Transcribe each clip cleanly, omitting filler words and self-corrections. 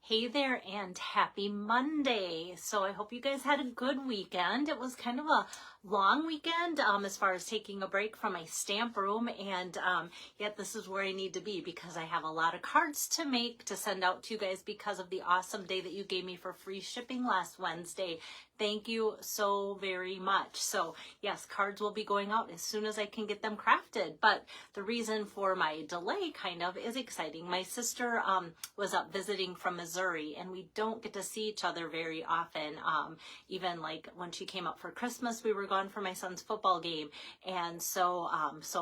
Hey there and happy Monday. So I hope you guys had a good weekend. It was kind of a long weekend as far as taking a break from my stamp room, and yet this is where I need to be because I have a lot of cards to make to send out to you guys because of the awesome day that you gave me for free shipping last Wednesday. Thank you so very much. So yes, cards will be going out as soon as I can get them crafted. But the reason for my delay kind of is exciting. My sister was up visiting from Missouri, and we don't get to see each other very often. Even like when she came up for Christmas, we were gone for my son's football game, and so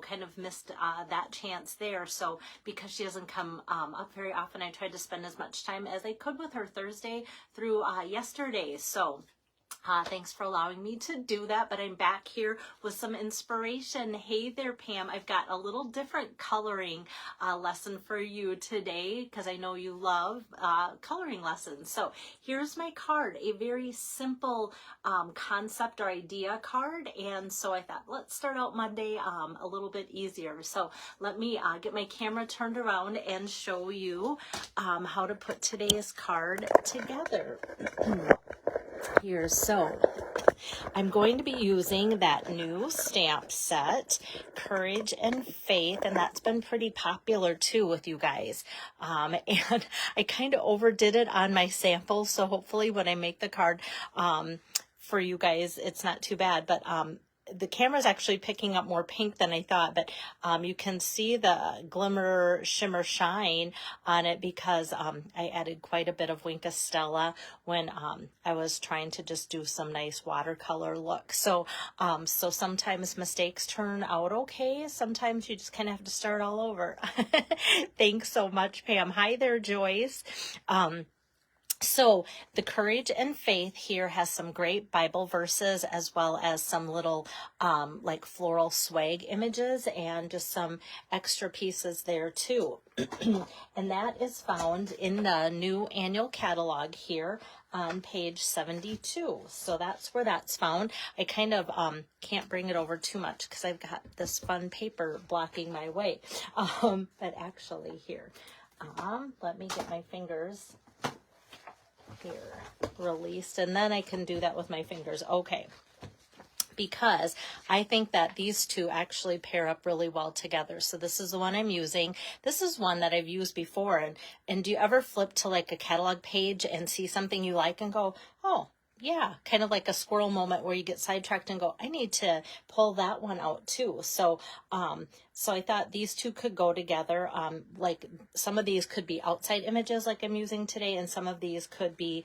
kind of missed that chance there. So because she doesn't come up very often, I tried to spend as much time as I could with her Thursday through yesterday. So thanks for allowing me to do that, but I'm back here with some inspiration. Hey there, Pam. I've got a little different coloring lesson for you today because I know you love coloring lessons. So here's my card, a very simple concept or idea card. And so I thought, let's start out Monday a little bit easier. So let me get my camera turned around and show you how to put today's card together. Here, so I'm going to be using that new stamp set, Courage and Faith, and that's been pretty popular too with you guys. And I kind of overdid it on my sample, so hopefully when I make the card for you guys, it's not too bad. But the camera's actually picking up more pink than I thought, but you can see the glimmer, shimmer, shine on it because I added quite a bit of Wink Stella when I was trying to just do some nice watercolor look. So so sometimes mistakes turn out okay. Sometimes you just kind of have to start all over. Thanks so much, Pam. Hi there, Joyce. So the Courage and Faith here has some great Bible verses as well as some little like floral swag images and just some extra pieces there too. And that is found in the new annual catalog here on page 72. So that's where that's found. I kind of can't bring it over too much because I've got this fun paper blocking my way. But actually here, let me get my fingers here released, and then I can do that with my fingers. Okay, because I think that these two actually pair up really well together. So this is the one I'm using. This is one that I've used before. And do you ever flip to like a catalog page and see something you like and go, oh yeah, kind of like a squirrel moment where you get sidetracked and go, I need to pull that one out too. So so I thought these two could go together. Like some of these could be outside images like I'm using today, and some of these could be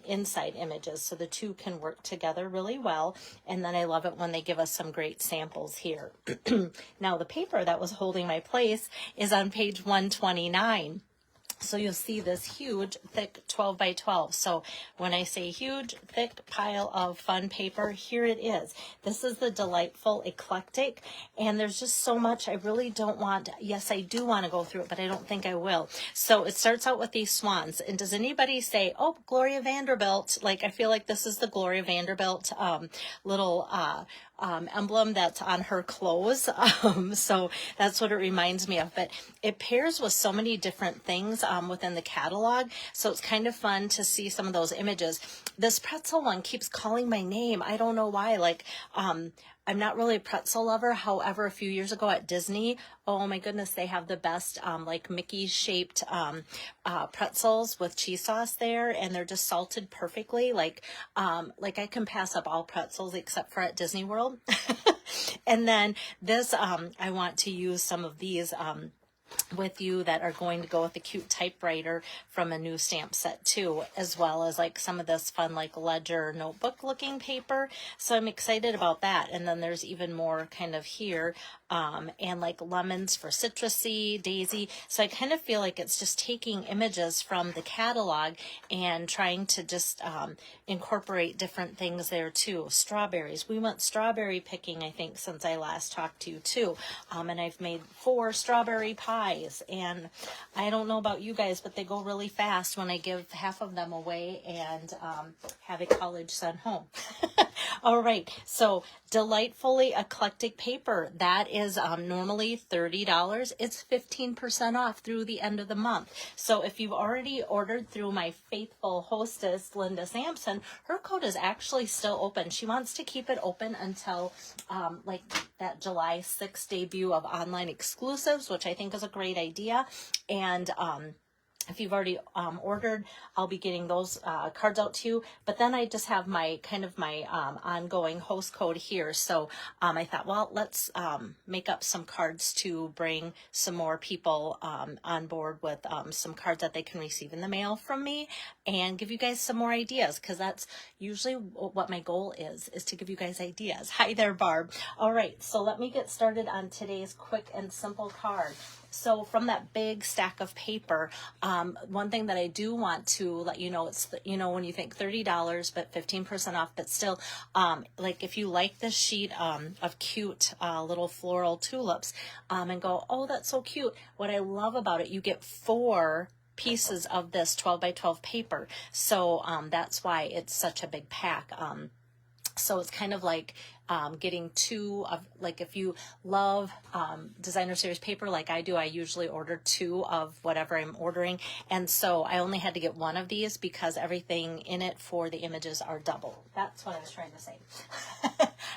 inside images. So the two can work together really well. And then I love it when they give us some great samples here. Now the paper that was holding my place is on page 129. So you'll see this huge, thick 12 by 12. So when I say huge, thick pile of fun paper, here it is. This is the Delightful Eclectic, and there's just so much. I really don't want, yes, I do want to go through it, but I don't think I will. So it starts out with these swans. And does anybody say, oh, Gloria Vanderbilt? Like, I feel like this is the Gloria Vanderbilt little emblem that's on her clothes. So that's what it reminds me of. But it pairs with so many different things within the catalog. So it's kind of fun to see some of those images. This pretzel one keeps calling my name. I don't know why. Like, I'm not really a pretzel lover. However, a few years ago at Disney, oh my goodness, they have the best like Mickey shaped pretzels with cheese sauce there, and they're just salted perfectly. Like I can pass up all pretzels except for at Disney World. And then this, I want to use some of these with you that are going to go with the cute typewriter from a new stamp set too, as well as like some of this fun like ledger notebook looking paper. So I'm excited about that. And then there's even more kind of here and like lemons for citrusy, daisy. So I kind of feel like it's just taking images from the catalog and trying to just incorporate different things there too. Strawberries. We went strawberry picking, I think, since I last talked to you too. And I've made 4 strawberry pies dies, and I don't know about you guys, but they go really fast when I give half of them away and have a college son home. All right, so Delightfully Eclectic Paper, that is normally $30. It's 15% off through the end of the month. So if you've already ordered through my faithful hostess, Linda Sampson, her code is actually still open. She wants to keep it open until like that July 6th debut of online exclusives, which I think is a great idea. And if you've already ordered, I'll be getting those cards out to you. But then I just have my ongoing host code here. So I thought, well, let's make up some cards to bring some more people on board with some cards that they can receive in the mail from me and give you guys some more ideas, because that's usually what my goal is to give you guys ideas. Hi there, Barb. All right, so let me get started on today's quick and simple card. So from that big stack of paper, one thing that I do want to let you know, it's, when you think $30, but 15% off, but still, like if you like this sheet of cute little floral tulips and go, oh, that's so cute. What I love about it, you get 4 pieces of this 12 by 12 paper. So that's why it's such a big pack. So it's kind of like getting 2 of, like if you love designer series paper like I do, I usually order 2 of whatever I'm ordering. And so I only had to get 1 of these because everything in it for the images are double. That's what I was trying to say.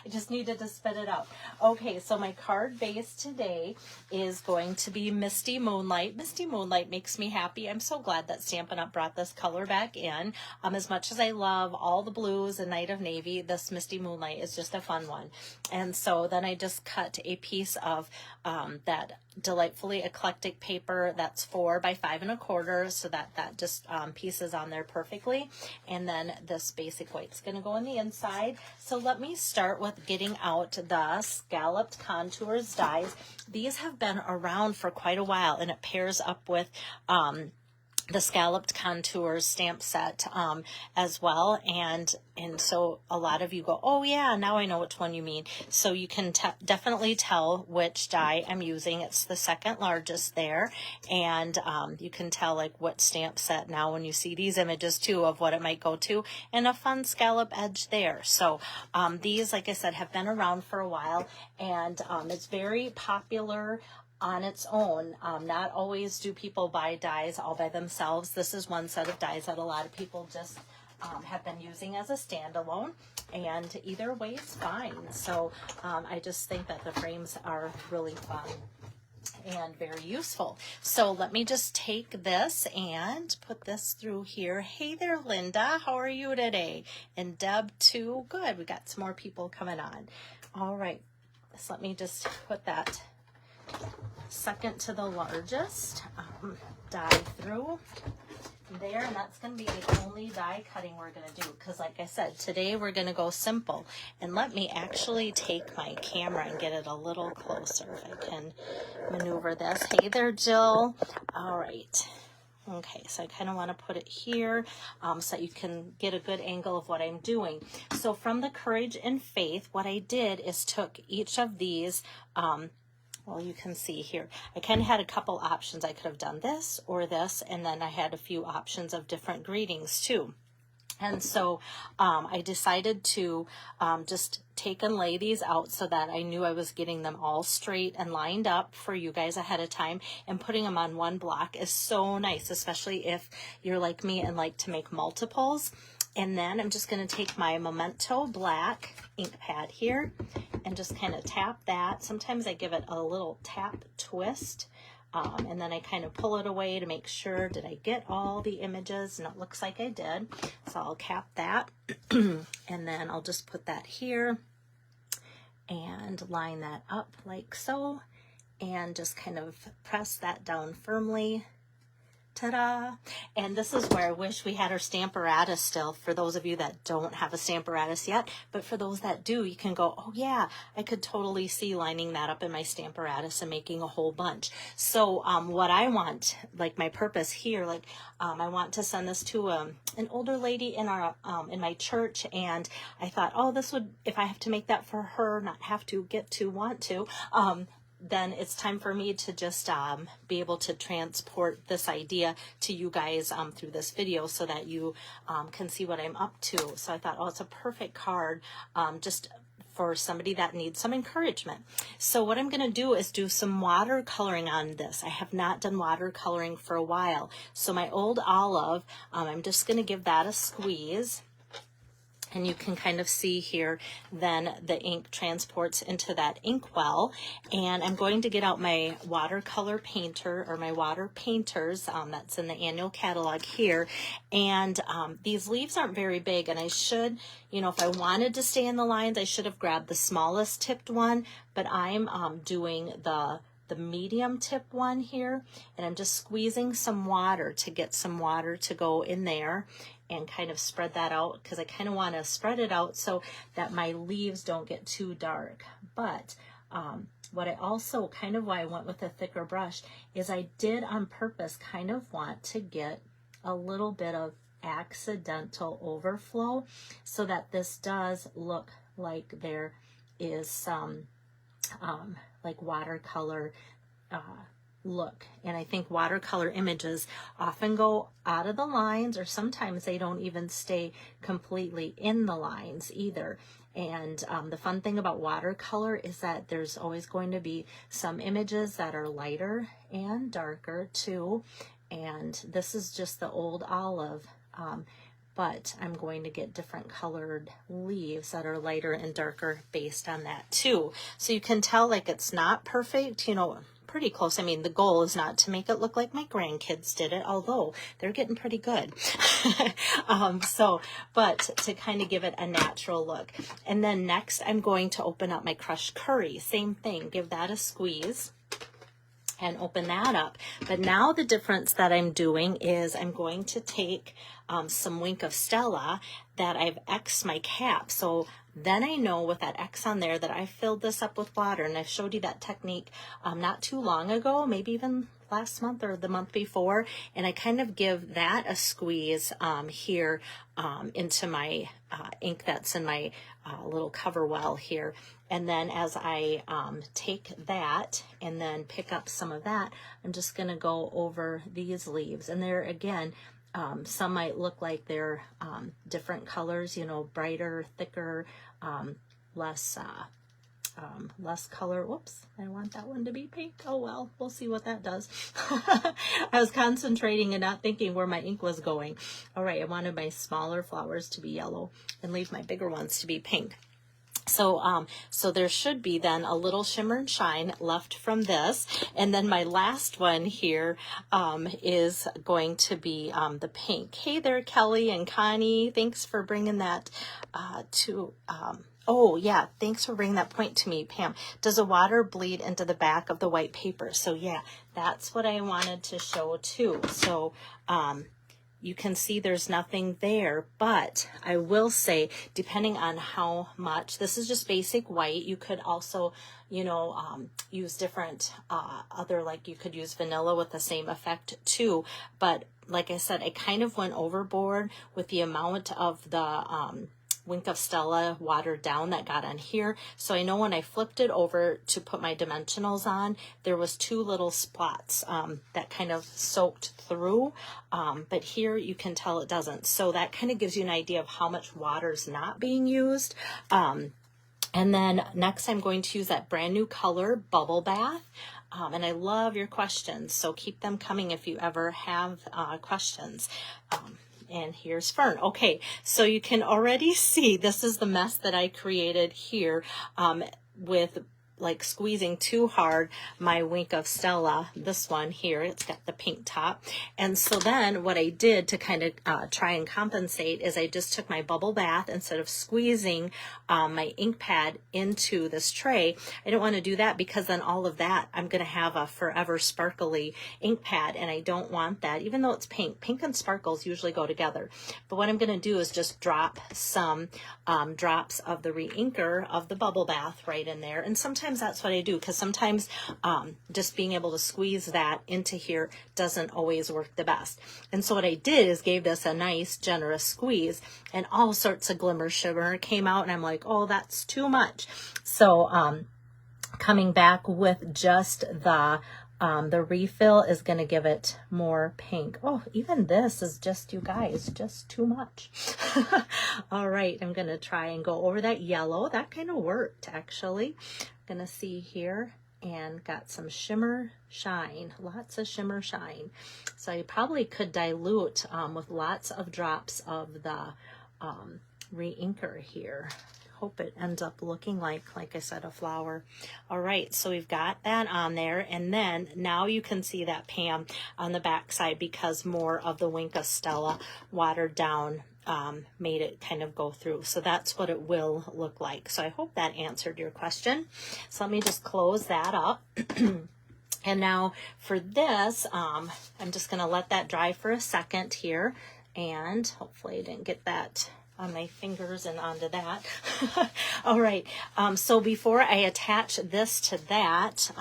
I just needed to spit it out. Okay, so my card base today is going to be Misty Moonlight. Misty Moonlight makes me happy. I'm so glad that Stampin' Up! Brought this color back in. As much as I love all the blues and Night of Navy, this Misty Moonlight is just a fun one. And so then I just cut a piece of that Delightfully Eclectic paper that's 4 by 5 1/4, so that just pieces on there perfectly. And then this basic white's going to go on the inside. So let me start with getting out the Scalloped Contours dies. These have been around for quite a while, and it pairs up with the Scalloped Contours stamp set as well. And so a lot of you go, oh yeah, now I know which one you mean. So you can definitely tell which die I'm using. It's the second largest there. And you can tell like what stamp set now when you see these images too of what it might go to, and a fun scallop edge there. So these, like I said, have been around for a while, and it's very popular on its own. Not always do people buy dies all by themselves. This is one set of dies that a lot of people just have been using as a standalone, and either way it's fine. So I just think that the frames are really fun and very useful. So let me just take this and put this through here. Hey there, Linda. How are you today? And Deb too. Good. We got some more people coming on. All right. So let me just put that second to the largest die through there, and that's going to be the only die cutting we're going to do, because like I said, today we're going to go simple. And let me actually take my camera and get it a little closer if I can maneuver this. Hey there, Jill. All right. Okay, so I kind of want to put it here so that you can get a good angle of what I'm doing. So from the Courage and Faith, what I did is took each of these well, you can see here, I kind of had a couple options. I could have done this or this, and then I had a few options of different greetings too. And so I decided to just take and lay these out so that I knew I was getting them all straight and lined up for you guys ahead of time. And putting them on one block is so nice, especially if you're like me and like to make multiples. And then I'm just going to take my Memento Black ink pad here and just kind of tap that. Sometimes I give it a little tap twist, and then I kind of pull it away to make sure, did I get all the images? And it looks like I did. So I'll cap that, and then I'll just put that here and line that up like so, and just kind of press that down firmly. Ta-da! And this is where I wish we had our Stamparatus still, for those of you that don't have a Stamparatus yet. But for those that do, you can go, oh yeah, I could totally see lining that up in my Stamparatus and making a whole bunch. So what I want, like my purpose here, like I want to send this to an older lady in our in my church, and I thought, oh, this would, if I have to make that for her, not have to, get to, want to, then it's time for me to just be able to transport this idea to you guys through this video so that you can see what I'm up to. So I thought, oh, it's a perfect card just for somebody that needs some encouragement. So what I'm going to do is do some watercoloring on this. I have not done watercoloring for a while. So my old olive, I'm just going to give that a squeeze. And you can kind of see here, then the ink transports into that inkwell. And I'm going to get out my watercolor painter, or my water painters, that's in the annual catalog here. And these leaves aren't very big, and I should, you know, if I wanted to stay in the lines, I should have grabbed the smallest tipped one, but I'm doing the medium tip one here, and I'm just squeezing some water to get some water to go in there and kind of spread that out, because I kind of want to spread it out so that my leaves don't get too dark. But what I also, kind of why I went with a thicker brush, is I did on purpose kind of want to get a little bit of accidental overflow so that this does look like there is some like watercolor look. And I think watercolor images often go out of the lines, or sometimes they don't even stay completely in the lines either. And the fun thing about watercolor is that there's always going to be some images that are lighter and darker too. And this is just the old olive, but I'm going to get different colored leaves that are lighter and darker based on that too. So you can tell, like, it's not perfect, you know, pretty close. I mean, the goal is not to make it look like my grandkids did it, although they're getting pretty good. But to kind of give it a natural look. And then next, I'm going to open up my crushed curry. Same thing, give that a squeeze and open that up. But now the difference that I'm doing is I'm going to take some Wink of Stella that I've X'd my cap. So then I know with that X on there that I filled this up with water, and I showed you that technique not too long ago, maybe even last month or the month before, and I kind of give that a squeeze here into my ink that's in my little cover well here. And then as I take that and then pick up some of that, I'm just going to go over these leaves. And there again, some might look like they're different colors, you know, brighter, thicker, less color. Whoops, I want that one to be pink. Oh well, we'll see what that does. I was concentrating and not thinking where my ink was going. All right, I wanted my smaller flowers to be yellow and leave my bigger ones to be pink. So, so there should be then a little shimmer and shine left from this. And then my last one here, is going to be, the pink. Hey there, Kelly and Connie. Thanks for bringing that, oh yeah, thanks for bringing that point to me, Pam. Does the water bleed into the back of the white paper? So yeah, that's what I wanted to show too. So, you can see there's nothing there, but I will say, depending on how much, this is just basic white. You could also, you know, use different other, like you could use vanilla with the same effect too. But like I said, I kind of went overboard with the amount of the Wink of Stella watered down that got on here. So I know when I flipped it over to put my dimensionals on, there was two little spots that kind of soaked through, but here you can tell it doesn't. So that kind of gives you an idea of how much water is not being used. And then next I'm going to use that brand new color, Bubble Bath. And I love your questions, so keep them coming if you ever have questions. And here's Fern. Okay, so you can already see this is the mess that I created here with like squeezing too hard my Wink of Stella, this one here, it's got the pink top. And so then what I did to kind of try and compensate is I just took my Bubble Bath, instead of squeezing my ink pad into this tray. I don't want to do that because then all of that, I'm going to have a forever sparkly ink pad, and I don't want that, even though it's pink. Pink and sparkles usually go together. But what I'm going to do is just drop some drops of the re-inker of the Bubble Bath right in there. And sometimes that's what I do, because sometimes just being able to squeeze that into here doesn't always work the best. And so what I did is gave this a nice generous squeeze, and all sorts of glimmer shimmer came out, and I'm like, oh, that's too much. So coming back with just the refill is going to give it more pink. Oh, even this is just, you guys, just too much. All right, I'm going to try and go over that yellow. That kind of worked, actually. I'm going to see here, and got some shimmer shine, lots of shimmer shine. So I probably could dilute with lots of drops of the re-inker here. Hope it ends up looking like I said, a flower. All right, so we've got that on there, and then now you can see that Pam on the back side, because more of the Wink of Stella watered down made it kind of go through. So that's what it will look like. So I hope that answered your question. So let me just close that up. And now for this, I'm just going to let that dry for a second here, and hopefully I didn't get that on my fingers and onto that. All right, so before I attach this to that,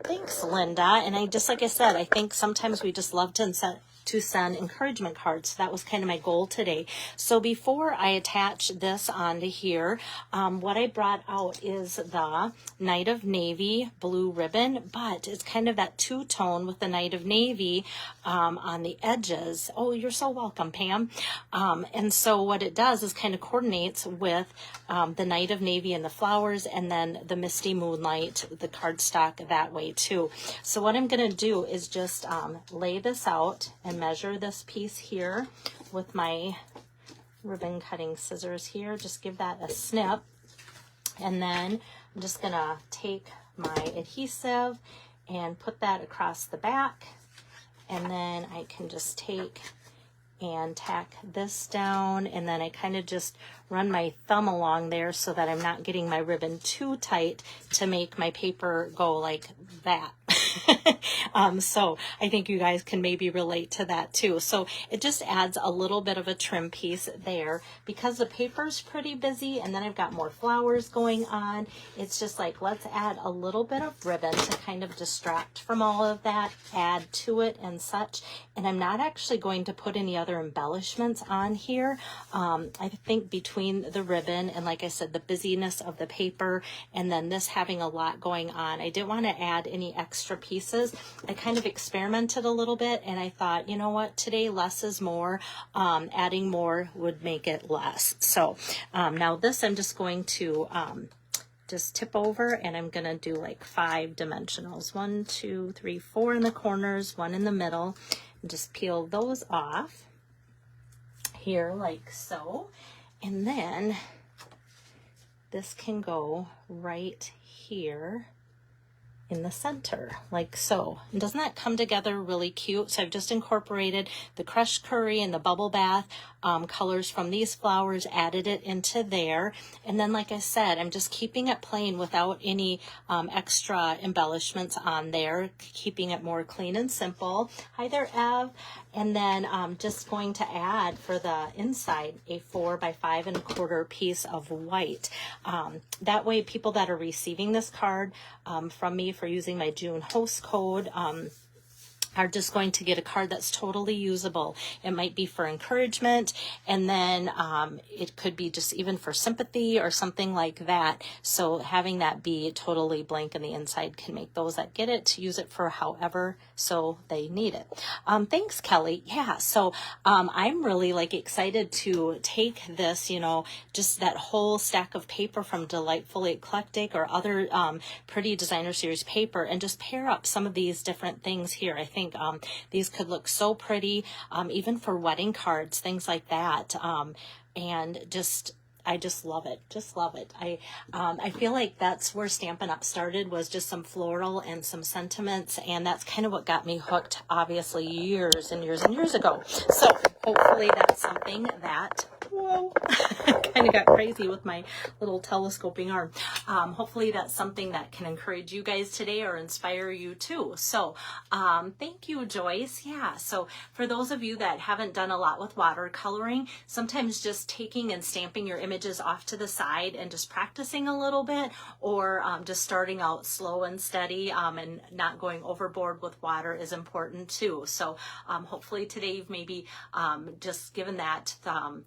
thanks, Linda. And I just, like I said, I think sometimes we just love to send encouragement cards. So that was kind of my goal today. So before I attach this onto here, what I brought out is the Night of Navy blue ribbon, but it's kind of that two-tone with the Night of Navy on the edges. Oh, you're so welcome, Pam. And so what it does is kind of coordinates with the Night of Navy and the flowers, and then the Misty Moonlight, the cardstock, that way too. So what I'm going to do is just lay this out and measure this piece here with my ribbon cutting scissors here. Just give that a snip, and then I'm just gonna take my adhesive and put that across the back, and then I can just take and tack this down, and then I kind of just run my thumb along there so that I'm not getting my ribbon too tight to make my paper go like that. So I think you guys can maybe relate to that too. So it just adds a little bit of a trim piece there, because the paper's pretty busy, and then I've got more flowers going on. It's just like, let's add a little bit of ribbon to kind of distract from all of that, add to it and such. And I'm not actually going to put any other embellishments on here. I think between the ribbon and, like I said, the busyness of the paper, and then this having a lot going on, I didn't want to add any extra pieces. I kind of experimented a little bit, and I thought, you know what, today less is more. Adding more would make it less. So now this I'm just going to just tip over, and I'm going to do like 5 dimensionals. 1, 2, 3, 4 in the corners, 1 in the middle, and just peel those off here like so. And then this can go right here in the center like so. And doesn't that come together really cute? So I've just incorporated the crushed curry and the bubble bath colors from these flowers, added it into there, and then, like I said, I'm just keeping it plain without any extra embellishments on there, keeping it more clean and simple. Hi there, Ev. And then just going to add for the inside a 4 by 5 1/4 piece of white. That way people that are receiving this card from me for using my June host code are just going to get a card that's totally usable. It might be for encouragement, and then it could be just even for sympathy or something like that. So having that be totally blank in the inside can make those that get it to use it for however so they need it. Thanks, Kelly. Yeah, so I'm really like excited to take this, you know, just that whole stack of paper from Delightfully Eclectic or other pretty designer series paper, and just pair up some of these different things here. I think these could look so pretty, even for wedding cards, things like that. And I just love it. Just love it. I feel like that's where Stampin' Up! Started, was just some floral and some sentiments, and that's kind of what got me hooked, obviously, years and years and years ago. So hopefully that's something that, whoa, kind of got crazy with my little telescoping arm. Hopefully that's something that can encourage you guys today or inspire you too. So thank you, Joyce. Yeah, so for those of you that haven't done a lot with watercoloring, sometimes just taking and stamping your images off to the side and just practicing a little bit, or just starting out slow and steady and not going overboard with water is important too. So hopefully today you've maybe just given that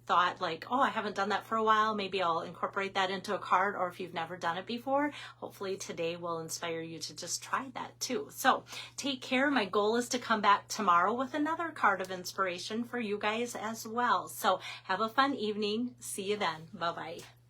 thought, like, like, oh, I haven't done that for a while, maybe I'll incorporate that into a card. Or if you've never done it before, hopefully today will inspire you to just try that too. So take care. My goal is to come back tomorrow with another card of inspiration for you guys as well. So have a fun evening. See you then. Bye-bye.